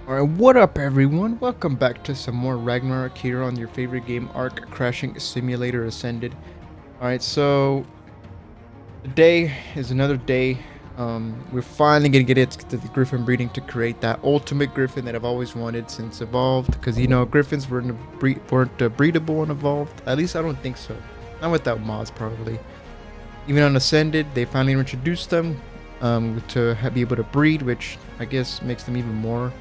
Alright, what up everyone? Welcome back to some more Ragnarok here on your favorite game, Ark Crashing Simulator Ascended. Alright, so today is another day. We're finally gonna get it to the Griffin breeding to create that ultimate Griffin that I've always wanted since Evolved. Because you know, Griffins weren't breedable and Evolved. At least I don't think so. Not without mods, probably. Even on Ascended, they finally introduced them to be able to breed, which I guess makes them even more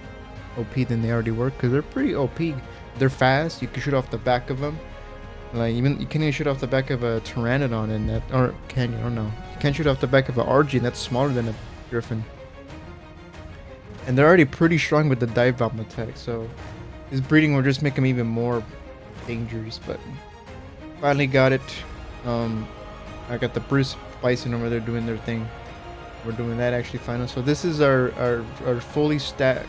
OP than they already were, because they're pretty OP. They're fast. You can shoot off the back of them. Like even you can't even shoot off the back of a Pteranodon in that, or can you? I don't know. You can't shoot off the back of an RG, and that's smaller than a Griffin. And they're already pretty strong with the dive bomb attack. So this breeding will just make them even more dangerous. But finally got it. I got the Bruce Bison over there doing their thing. We're doing that actually finally. So this is our fully stat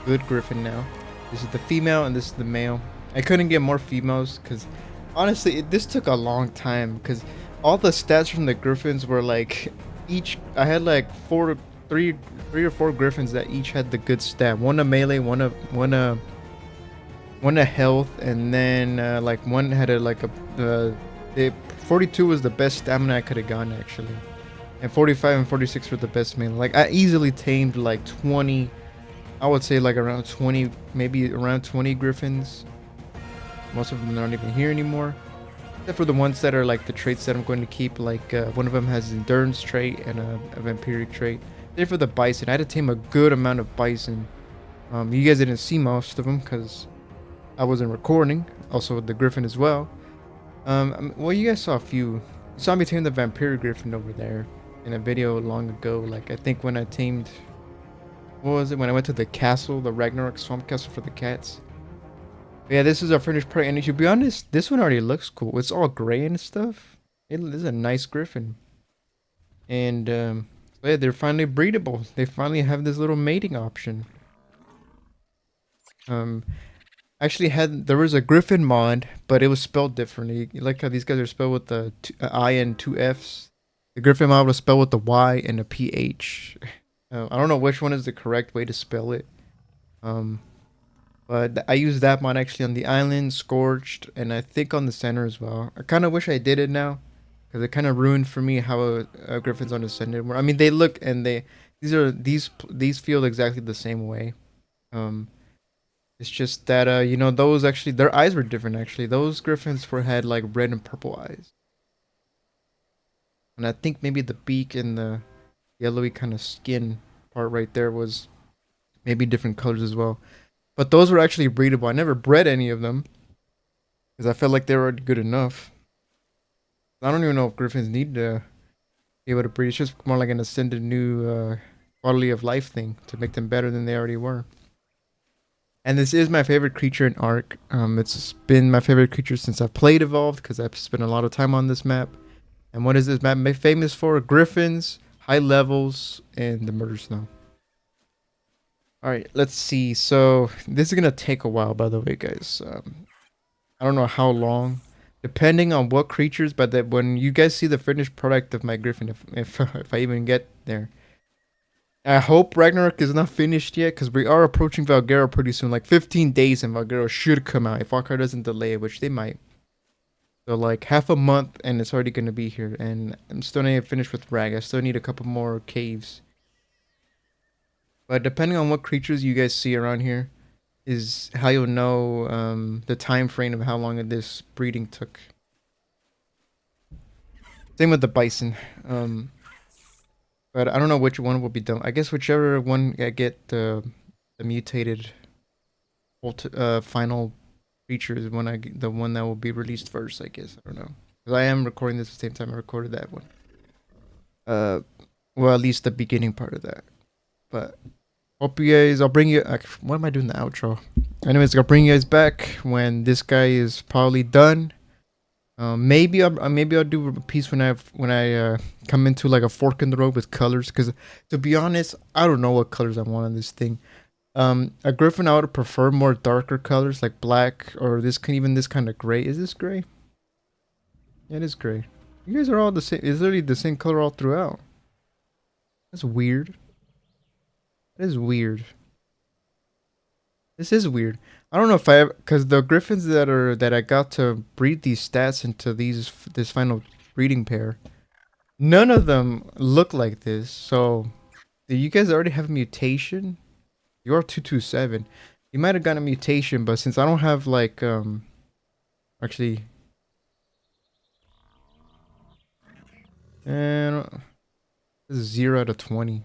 good Griffin now. This is the female and this is the male. I couldn't get more females because honestly this took a long time because all the stats from the Griffins were like I had like three or four Griffins that each had the good stat. One a melee, one a health, and then like one had the 42 was the best stamina I could have gotten actually. And 45 and 46 were the best melee. Like I easily tamed like 20, I would say like around 20, maybe around 20 Griffins. Most of them aren't even here anymore. Except for the ones that are like the traits that I'm going to keep. Like one of them has an endurance trait and a vampiric trait. Then for the bison, I had to tame a good amount of bison. You guys didn't see most of them because I wasn't recording. Also with the Griffin as well. Well, you guys saw a few. You saw me tame the vampiric Griffin over there in a video long ago. Like I think when I tamed, what was it, when I went to the castle, the Ragnarok Swamp Castle for the cats. But yeah, this is our finished product, and to be honest, this one already looks cool. It's all gray and stuff. This is a nice Griffin. And so yeah, they're finally breedable. They finally have this little mating option. um Actually there was a Griffin mod, but it was spelled differently. You like how these guys are spelled with the I and two F's. The Griffin mod was spelled with the Y and a PH. I don't know which one is the correct way to spell it. But I used that mod actually on the island, Scorched, and I think on the center as well. I kind of wish I did it now, because it kind of ruined for me how a Griffin's on Ascended. I mean, they look and these feel exactly the same way. Um, it's just that you know, those actually their eyes were different. Actually, those Griffins had like red and purple eyes, and I think maybe the beak and the yellowy kind of skin part right there was maybe different colors as well. But those were actually breedable. I never bred any of them because I felt like they were already good enough. I don't even know if Griffins need to be able to breed. It's just more like an ascended new quality of life thing to make them better than they already were. And this is my favorite creature in Ark. It's been my favorite creature since I played Evolved because I've spent a lot of time on this map. And what is this map famous for? Griffins, high levels, and the murder snow. Alright, let's see. So, this is going to take a while, by the way, guys. I don't know how long, depending on what creatures, but that when you guys see the finished product of my Griffin, if I even get there. I hope Ragnarok is not finished yet, because we are approaching Valguero pretty soon. Like 15 days and Valguero should come out, if Valkyrie doesn't delay it, which they might. So like half a month and it's already going to be here. And I'm still not finished with Rag. I still need a couple more caves. But depending on what creatures you guys see around here is how you'll know the time frame of how long this breeding took. Same with the bison. But I don't know which one will be done. I guess whichever one I get the mutated final creature is the one that will be released first, I guess. I don't know. Because I am recording this at the same time I recorded that one. Well, at least the beginning part of that. But hope you guys, I'll bring you, what am I doing the outro? Anyways, I'll bring you guys back when this guy is probably done. Maybe I'll do a piece when I come into like a fork in the road with colors, because to be honest, I don't know what colors I want on this thing. A Griffin, I would prefer more darker colors like black or this kind of gray. Is this gray? Yeah, it is gray. You guys are all the same. It's literally the same color all throughout. That's weird. That is weird. This is weird. I don't know if I, because the griffins that I got to breed these stats into this final breeding pair, none of them look like this. So, do you guys already have a mutation? You're 227. You might have gotten a mutation, but since I don't have like actually, and this is 0 out of 20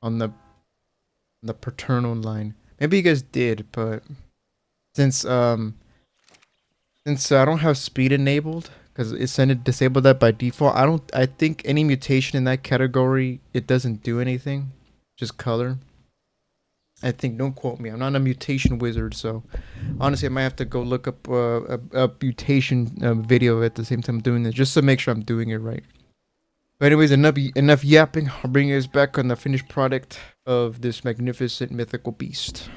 on the paternal line. Maybe you guys did, but since um since I don't have speed enabled, because it's disabled that by default. I think any mutation in that category, it doesn't do anything. Just color. I think. Don't quote me. I'm not a mutation wizard, so honestly, I might have to go look up a mutation video at the same time doing this, just to make sure I'm doing it right. But anyways, enough yapping. I'll bring you guys back on the finished product of this magnificent mythical beast.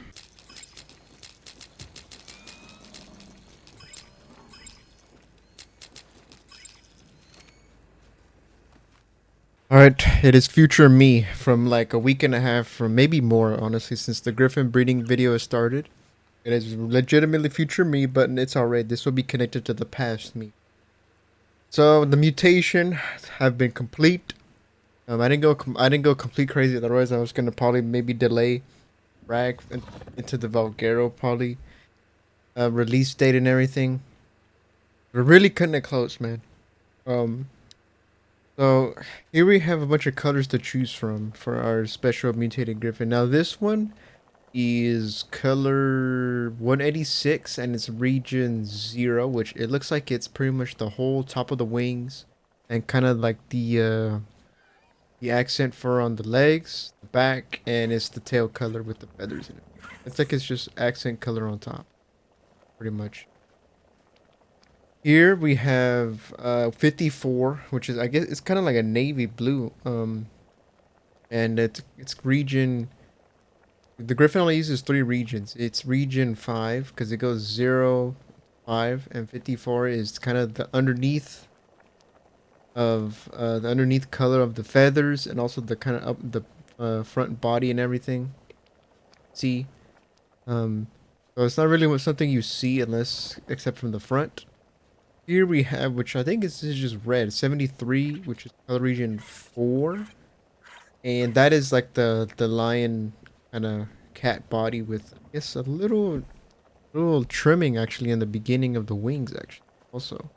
Alright, it is future me from like a week and a half, or maybe more, honestly, since the Griffin breeding video has started. It is legitimately future me, but it's alright. This will be connected to the past me. So the mutation have been complete. I didn't go complete crazy. Otherwise, I was gonna probably maybe delay Rag into the Valguero probably release date and everything. We're really cutting it close, man. Um, So here we have a bunch of colors to choose from for our special mutated griffin. Now this one is color 186 and it's region 0, which it looks like it's pretty much the whole top of the wings and kind of like the accent fur on the legs, the back, and it's the tail color with the feathers in it. It's like it's just accent color on top, pretty much. Here we have 54, which is, I guess it's kind of like a navy blue. And it's region. The Griffin only uses 3 regions. It's region 5 because it goes 0, 5, and 54 is kind of the underneath color of the feathers and also the kind of up the front body and everything. See, so it's not really something you see unless except from the front. Here we have, which I think is just red, 73, which is color region 4. And that is like the lion kind of cat body with, I guess, a little trimming actually in the beginning of the wings actually also.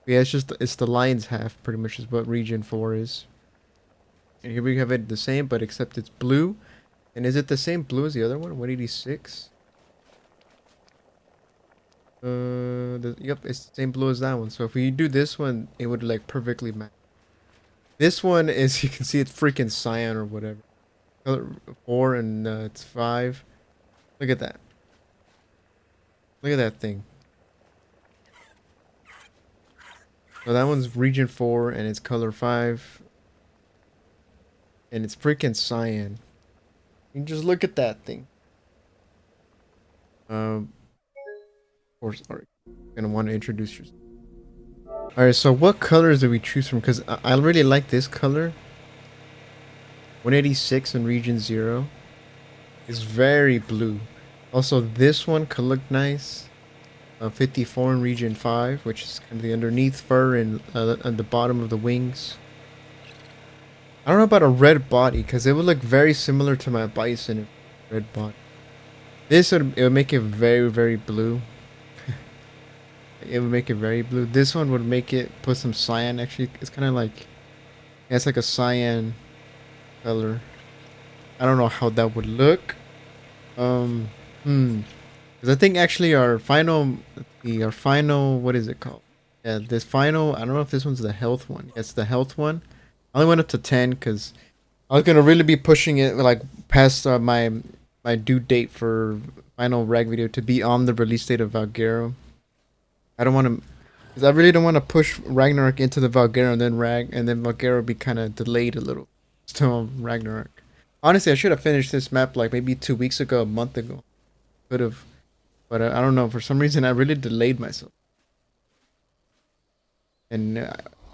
Yeah, it's the lion's half pretty much is what region 4 is. And here we have it the same, but except it's blue. And is it the same blue as the other one, 186? Yep, it's the same blue as that one. So if we do this one, it would like perfectly match. This one is, you can see it's freaking cyan or whatever. Color 4 and it's 5. Look at that. Look at that thing. So that one's region 4 and it's color 5. And it's freaking cyan. You can just look at that thing. Of course, Ark. Gonna want to introduce yourself. Alright, so what colors do we choose from? Because I really like this color. 186 in region 0. It's very blue. Also, this one could look nice. 54 in region 5, which is kind of the underneath fur and on the bottom of the wings. I don't know about a red body, because it would look very similar to my bison. Red body. It would make it very, very blue. It would make it very blue. This one would make it put some cyan. Actually, it's kind of like, yeah, it's like a cyan color. I don't know how that would look. Because I think actually our final, what is it called? Yeah, this final. I don't know if this one's the health one. It's the health one. I only went up to 10 because I was gonna really be pushing it like past my due date for final rag video to be on the release date of Valguero. I don't want to, because I really don't want to push Ragnarok into the Valguero and then Valguero be kind of delayed a little. Still Ragnarok. Honestly, I should have finished this map like maybe 2 weeks ago, a month ago. Could have, but I don't know. For some reason, I really delayed myself. And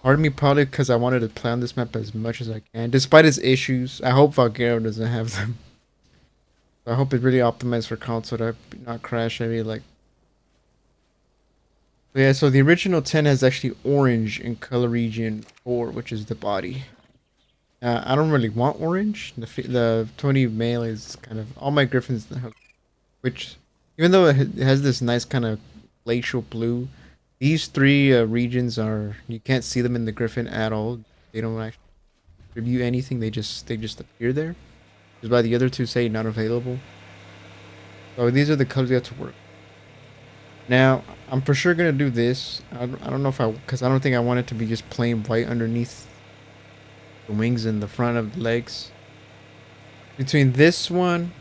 part of me probably because I wanted to play on this map as much as I can, despite its issues. I hope Valguero doesn't have them. I hope it really optimized for console to not crash. I mean, like, yeah. So the original 10 has actually orange in color region 4, which is the body. I don't really want orange. The 20 male is kind of all my Griffins have, which even though it has this nice kind of glacial blue, these three regions are you can't see them in the Griffin at all. They don't actually review anything. They just appear there. Because by the other two say not available. So these are the colors you have to work. Now I'm for sure gonna do this. I don't know if because I don't think I want it to be just plain white underneath the wings and the front of the legs. Between this one,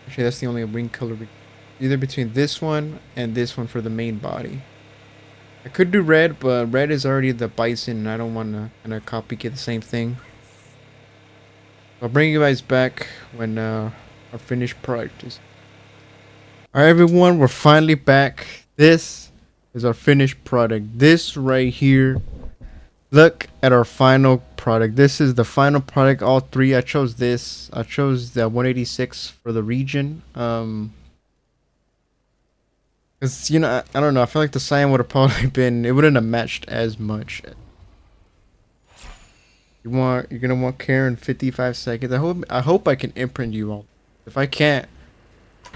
actually that's the only wing color. Either between this one and this one for the main body. I could do red, but red is already the bison, and I don't want to kind of copycat the same thing. I'll bring you guys back when our finished product is. Alright, everyone, we're finally back. This is our finished product. This right here. Look at our final product. This is the final product. All three. I chose this. I chose the 186 for the region. Because, you know, I don't know. I feel like the cyan would have probably been. It wouldn't have matched as much. You're gonna want care in 55 seconds. I hope I can imprint you all. If I can't,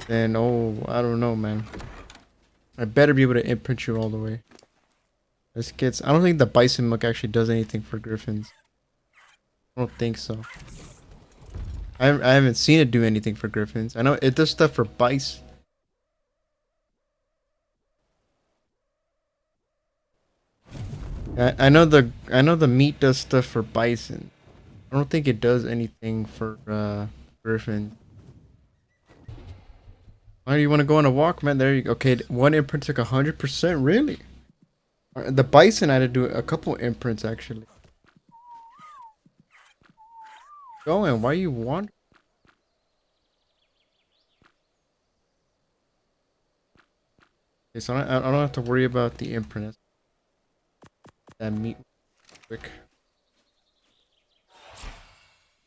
then oh, I don't know, man. I better be able to imprint you all the way. This gets. I don't think the bison milk actually does anything for griffins. I don't think so. I haven't seen it do anything for griffins. I know it does stuff for bison. I know the meat does stuff for bison. I don't think it does anything for griffin. Why do you want to go on a walk, man? There you go. Okay, one imprint took 100%. Really? The bison I had to do a couple imprints actually. Going? Why you want? Okay, so I don't have to worry about the imprint. That meat quick.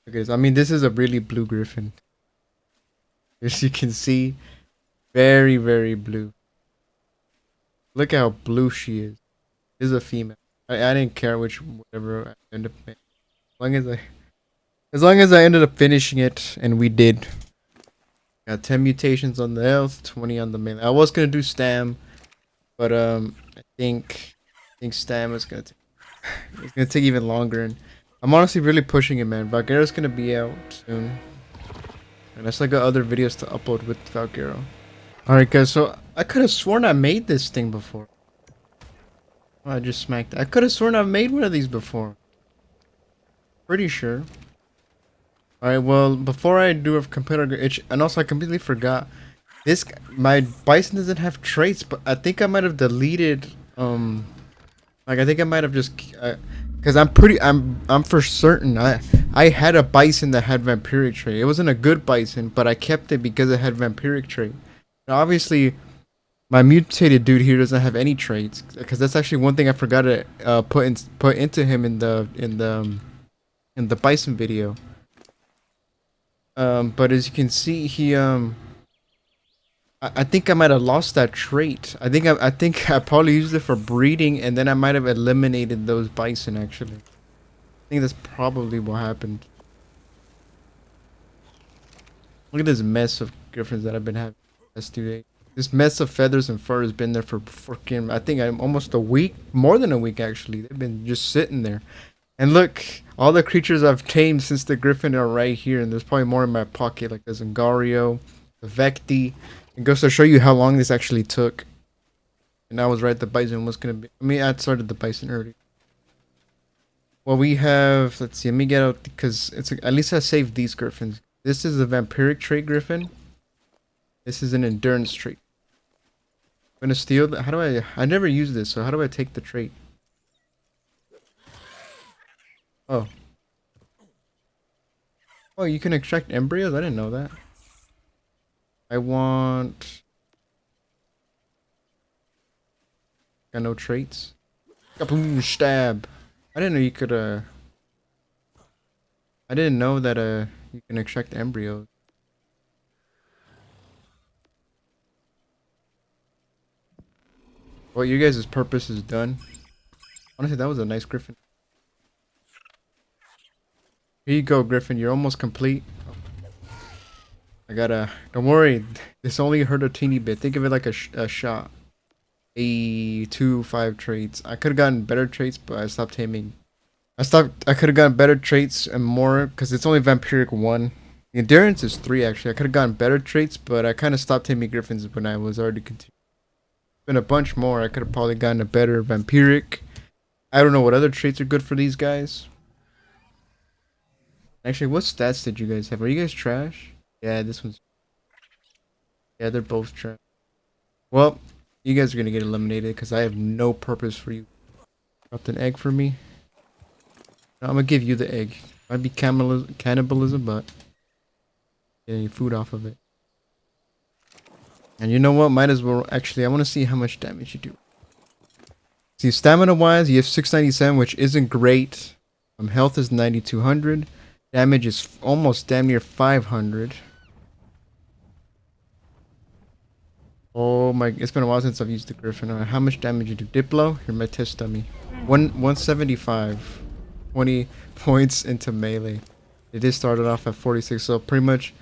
Okay, so, I mean this is a really blue griffin. As you can see, very very blue. Look how blue she is. This is a female. I didn't care which whatever I ended up. As long as I ended up finishing it, and we did. Got 10 mutations on the health, 20 on the melee. I was gonna do stam, but I think stam is gonna take it's gonna take even longer, and I'm honestly really pushing it, man. Valguero's gonna be out soon, and I still got other videos to upload with Valguero. All right, guys. So I could have sworn I made this thing before. Oh, I just smacked. I could have sworn I've made one of these before. Pretty sure. Alright, well, before I do a computer itch, and also I completely forgot, my bison doesn't have traits, but I think I might have deleted, like I think I might have just, cause I'm for certain, I had a bison that had vampiric trait. It wasn't a good bison, but I kept it because it had vampiric trait. Now obviously, my mutated dude here doesn't have any traits, because that's actually one thing I forgot to, put into him in the bison video. But as you can see, I think I might have lost that trait. I think I probably used it for breeding, and then I might have eliminated those bison. Actually, I think that's probably what happened. Look at this mess of griffins that I've been having last 2 days. This mess of feathers and fur has been there for freaking. I think I'm almost a week, more than a week actually. They've been just sitting there. And look, all the creatures I've tamed since the Griffin are right here, and there's probably more in my pocket, like the Zangario, the Vecti. It goes to show you how long this actually took. And I was right, the Bison was gonna be. I mean, I started the Bison early. Well, we have. Let's see. Let me get out because at least I saved these Griffins. This is a Vampiric trait Griffin. This is an Endurance trait. I'm gonna steal that. How do I never use this, so how do I take the trait? Oh. Oh, you can extract embryos? I didn't know that. I want... Got no traits. Kaboom, stab. I didn't know you could, I didn't know that, you can extract embryos. Well, your guys' purpose is done. Honestly, that was a nice Griffin. Here you go, Griffin. You're almost complete. I gotta. Don't worry. This only hurt a teeny bit. Think of it like a shot. 5 traits. I could have gotten better traits, but I stopped taming. I could have gotten better traits and more because it's only vampiric 1. The endurance is 3 actually. I could have gotten better traits, but I kind of stopped taming griffins when I was already continuing. Been a bunch more. I could have probably gotten a better vampiric. I don't know what other traits are good for these guys. Actually, what stats did you guys have? Are you guys trash? Yeah, this one's. Yeah, they're both trash. Well, you guys are gonna get eliminated because I have no purpose for you. Dropped an egg for me. No, I'm gonna give you the egg. Might be cannibalism, but getting food off of it. And you know what? Might as well. Actually, I want to see how much damage you do. See, stamina wise, you have 697, which isn't great. Health is 9200. Damage is almost damn near 500. Oh my! It's been a while since I've used the Griffin. How much damage you do? Diplo? You're my test dummy. 175. 20 points into melee. It did start it off at 46, so pretty much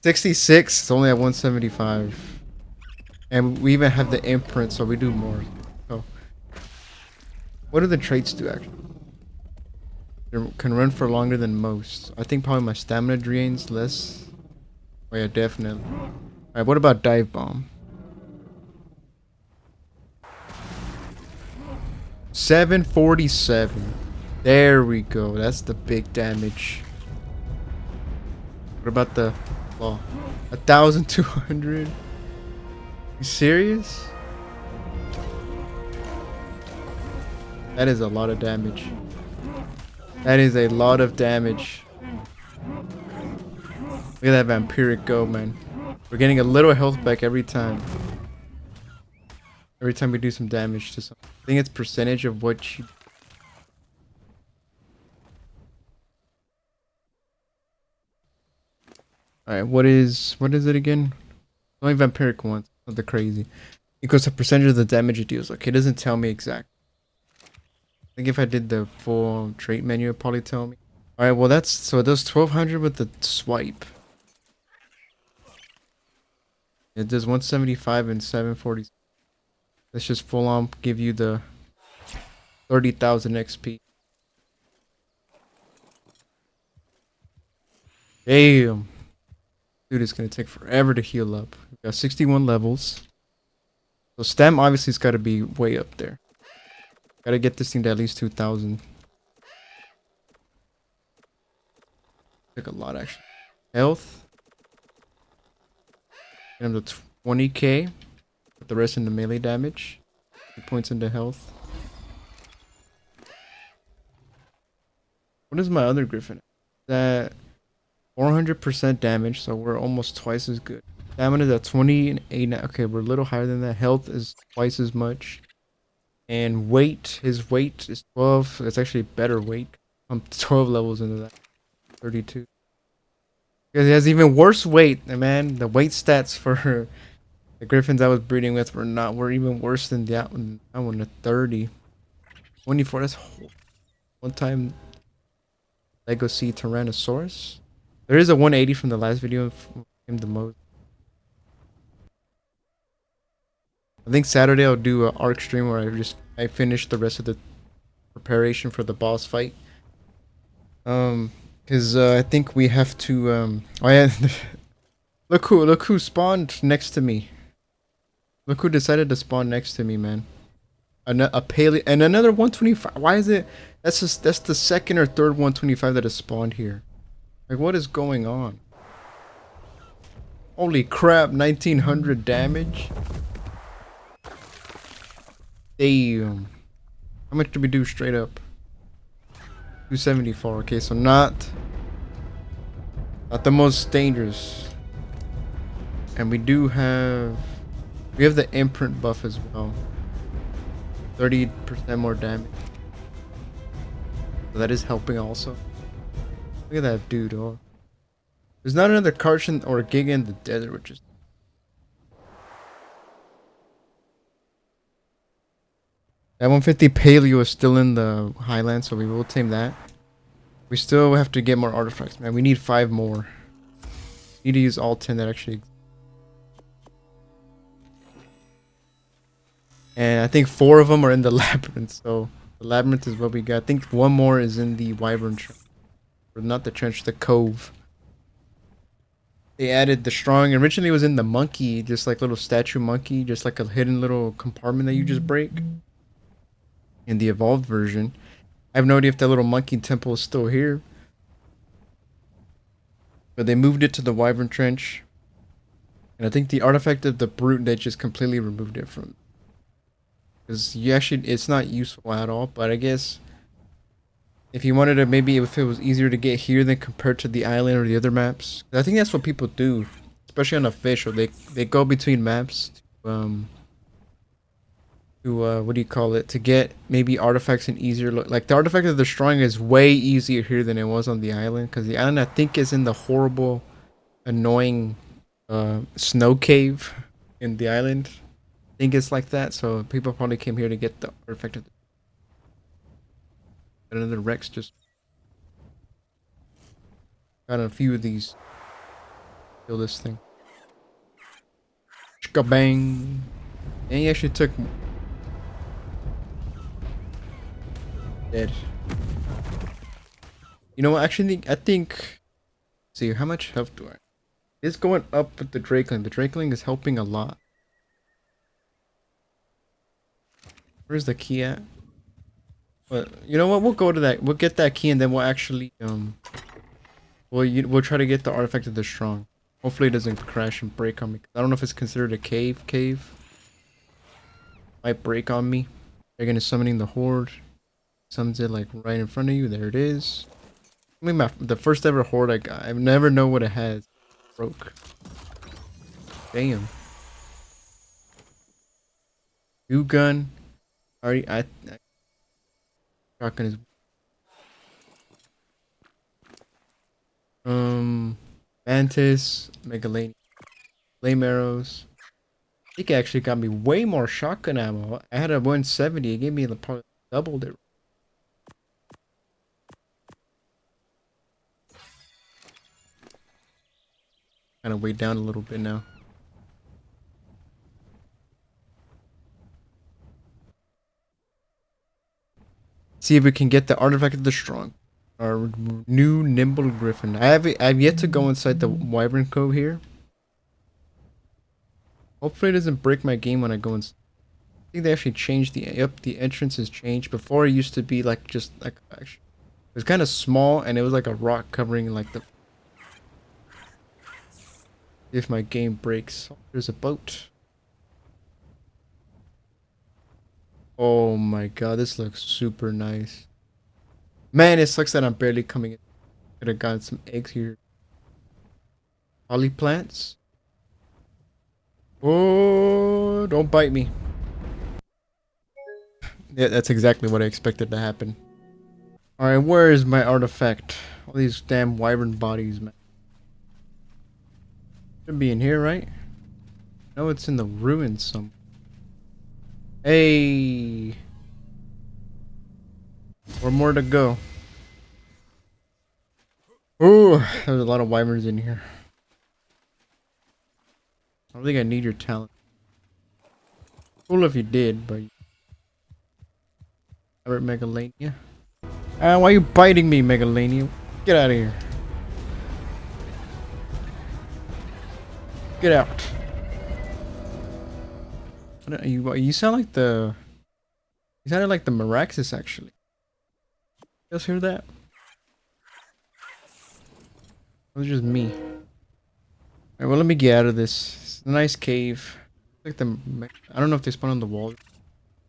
66. It's only at 175. And we even have the imprint, so we do more. So, what do the traits do actually? They can run for longer than most. I think probably my stamina drains less. Oh yeah, definitely. Alright, what about dive bomb? 747. There we go. That's the big damage. What about the law? 1,200. You serious? That is a lot of damage. That is a lot of damage. Look at that vampiric go, man. We're getting a little health back every time. Every time we do some damage to something. I think it's percentage of what you... Alright, what is it again? Only vampiric ones. Nothing crazy. Equals a percentage of the damage it deals. Okay, it doesn't tell me exact. I think if I did the full trait menu, it'd probably tell me. Alright, well that's... So it does 1200 with the swipe. It does 175 and 740. Let's just full on give you the 30,000 XP. Damn. Dude, it's gonna take forever to heal up. We got 61 levels. So stam obviously has got to be way up there. Gotta get this thing to at least 2,000. Took a lot actually. Health. Get him to 20k. Put the rest into melee damage. 2 points into health. What is my other Griffin? That 400% damage, so we're almost twice as good. Stamina is at 20 and 8. Okay, we're a little higher than that. Health is twice as much. And weight, his weight is 12. It's actually better weight. I'm 12 levels into that. 32. Because he has even worse weight, man. The weight stats for the Griffins I was breeding with were even worse than that one. That one, a 30. 24, that's one time Lego C Tyrannosaurus. There is a 180 from the last video of him the most. I think Saturday I'll do an Ark stream where I finish the rest of the preparation for the boss fight. Because I think we have to oh yeah, look who spawned next to me. Look who decided to spawn next to me, man. A paleo and another 125. Why is it? That's the second or third 125 that has spawned here. Like, what is going on? Holy crap! 1,900 damage. Damn. How much did we do straight up? 274. Okay, so not the most dangerous. And we have the imprint buff as well. 30% more damage. So that is helping also. Look at that dude. Oh. There's not another Karchen or Giga in the desert, which is... That 150 paleo is still in the highlands, so we will tame that. We still have to get more artifacts, man. We need 5 more. Need to use all 10 that actually. And I think 4 of them are in the labyrinth, so the labyrinth is what we got. I think 1 more is in the wyvern trench. Or not the trench, the cove. They added the strong. Originally it was in the monkey, just like little statue monkey, just like a hidden little compartment that you just break. In the evolved version. I have no idea if that little monkey temple is still here. But they moved it to the wyvern trench. And I think the artifact of the brute, they just completely removed it from. Because you actually, it's not useful at all. But I guess if you wanted to, maybe if it was easier to get here than compared to the island or the other maps. I think that's what people do, especially on official. They go between maps to what do you call it, to get maybe artifacts in easier look. Like the artifact of the strong is way easier here than it was on the island, because the island I think is in the horrible, annoying snow cave in the island. I think it's like that, so people probably came here to get the artifact of the. Another Rex just got a few of these. Kill this thing. Bang. And he actually took. Dead. You know what? Actually, I think. Let's see, how much health do I? It's going up with the Drakeling. The Drakeling is helping a lot. Where's the key at? But you know what? We'll go to that. We'll get that key, and then we'll actually we'll try to get the artifact of the strong. Hopefully, it doesn't crash and break on me. I don't know if it's considered a cave. Might break on me. They're gonna summoning the horde. Summons it like right in front of you. There it is. I mean, the first ever horde I got. I never know what it has. Broke. Damn. New gun. Already, I shotgun is. Mantis, Megalania, flame arrows. I think it actually got me way more shotgun ammo. I had a 170. It gave me probably doubled it. Kind of weighed down a little bit now. See if we can get the artifact of the strong. Our new nimble Griffin. I've yet to go inside the wyvern cove here. Hopefully it doesn't break my game when I go inside. I think they actually changed the entrance has changed. Before it used to be like just like actually, it was kind of small and it was like a rock covering like the. If my game breaks, there's a boat. Oh my god, this looks super nice. Man, it sucks that I'm barely coming in. Could have gotten some eggs here. Holly plants. Oh, don't bite me. Yeah, that's exactly what I expected to happen. Alright, where is my artifact? All these damn wyvern bodies, man. Should be in here, right? No, it's in the ruins somewhere. Hey! Or more to go. Ooh, there's a lot of wyverns in here. I don't think I need your talent. Cool if you did, but. Alright, Megalania. Ah, why are you biting me, Megalania? Get out of here. Get out. You sound like the. You sounded like the Maraxis, actually. You guys hear that? It was just me. Alright, well, let me get out of this. It's a nice cave. Like the. I don't know if they spawn on the wall.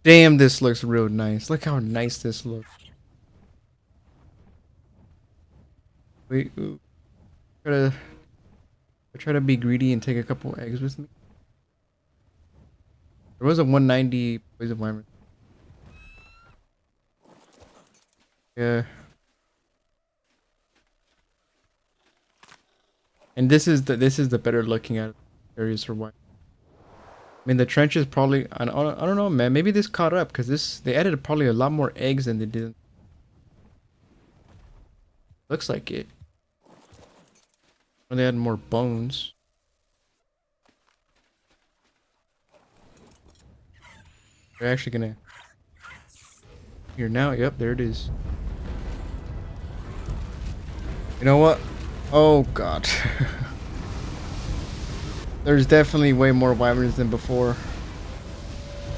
Damn, this looks real nice. Look how nice this looks. Wait, ooh. I try to be greedy and take a couple eggs with me. There was a 190 poison wyvern. Yeah. And this is the better looking at areas for wyvern. mean, the trenches probably. I don't know, man. Maybe this caught up because they added probably a lot more eggs than they did. Looks like it. Or they had more bones. They're actually gonna. Here now. Yep, there it is. You know what? Oh god. There's definitely way more wyverns than before.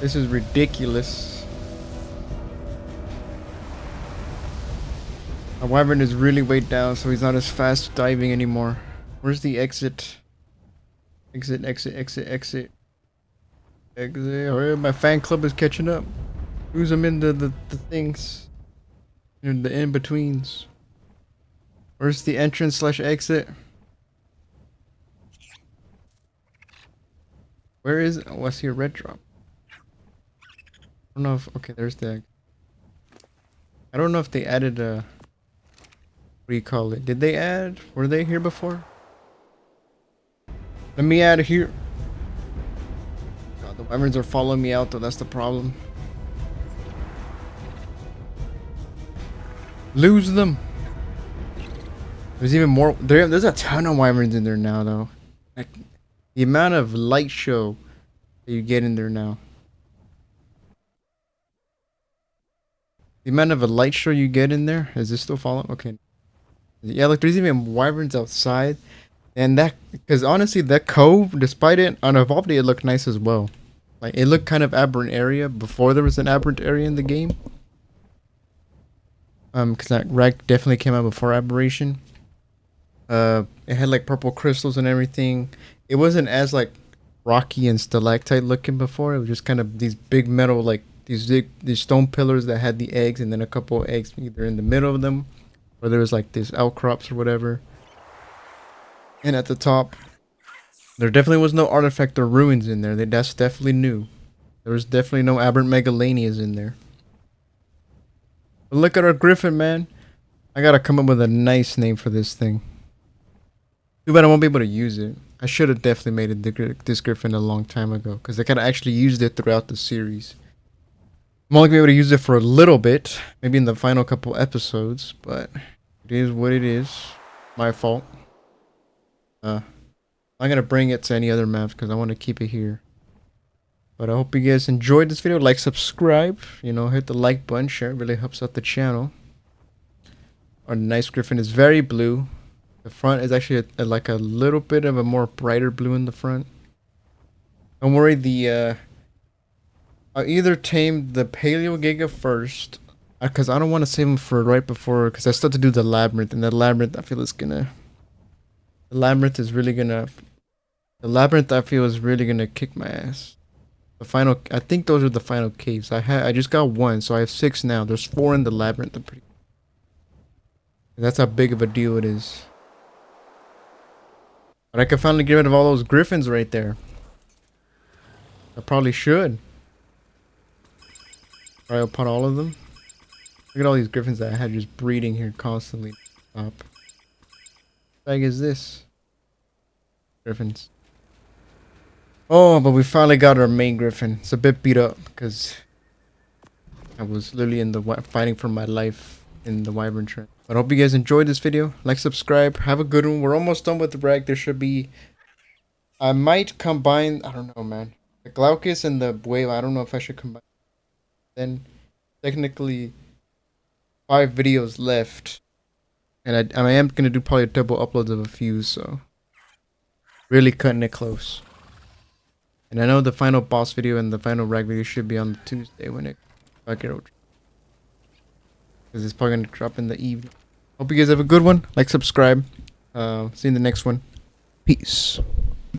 This is ridiculous. Our wyvern is really weighed down, so he's not as fast diving anymore. Where's the exit? Exit, exit, exit, exit. Exit. Alright, my fan club is catching up. Who's them in the things? In the in-betweens. Where's the entrance slash exit? Where is it? Oh, I see a red drop. I don't know if... Okay, there's the... I don't know if they added a... What do you call it? Did they add? Were they here before? Let me add here. God, the wyverns are following me out though. That's the problem. Lose them. There's even more. There's a ton of wyverns in there now though. Like, the amount of light show that you get in there now. The amount of a light show you get in there. Is this still following? Okay. Yeah, look, there's even wyverns outside. And that, because honestly, that cove, despite it, on Evolved, it looked nice as well. Like, it looked kind of aberrant area before there was an aberrant area in the game. Because that Rag definitely came out before Aberration. It had like purple crystals and everything. It wasn't as like rocky and stalactite looking before. It was just kind of these big metal, like these stone pillars that had the eggs, and then a couple of eggs either in the middle of them, or there was like these outcrops or whatever. And at the top, there definitely was no artifact or ruins in there. That's definitely new. There was definitely no aberrant megalanias in there. But look at our Griffin, man. I gotta come up with a nice name for this thing. Too bad I won't be able to use it. I should have definitely made it this Griffin a long time ago, because I could have actually used it throughout the series. I'm only gonna be able to use it for a little bit, maybe in the final couple episodes, but it is what it is. My fault. I'm gonna bring it to any other maps because I want to keep it here. But I hope you guys enjoyed this video. Like, subscribe, you know, hit the like button, share. It really helps out the channel. Our nice Griffin is very blue. The front is actually like a little bit of a more brighter blue in the front. Don't worry, I'll either tame the Paleo Giga first, because I don't want to save him for right before, because I still have to do the Labyrinth, and the Labyrinth I feel is gonna... The Labyrinth is really gonna... The Labyrinth I feel is really gonna kick my ass. The final... I think those are the final caves. I just got one, so I have 6 now. There's 4 in the Labyrinth. That's how big of a deal it is. But I can finally get rid of all those Griffins right there. I probably should. Try upon all of them. Look at all these Griffins that I had just breeding here constantly. Stop. What the heck is this? Griffins. Oh, but we finally got our main Griffin. It's a bit beat up because I was literally in the fighting for my life in the Wyvern Trend. But I hope you guys enjoyed this video. Like, subscribe. Have a good one. We're almost done with the Rag. There should be... I might combine... I don't know, man. The Glaucus and the Wave. I don't know if I should combine. Then, technically, 5 videos left. And I am going to do probably double uploads of a few, so... Really cutting it close. And I know the final boss video and the final Rag video should be on the Tuesday when I get out. Because it's probably going to drop in the evening. Hope you guys have a good one. Like, subscribe. See you in the next one. Peace.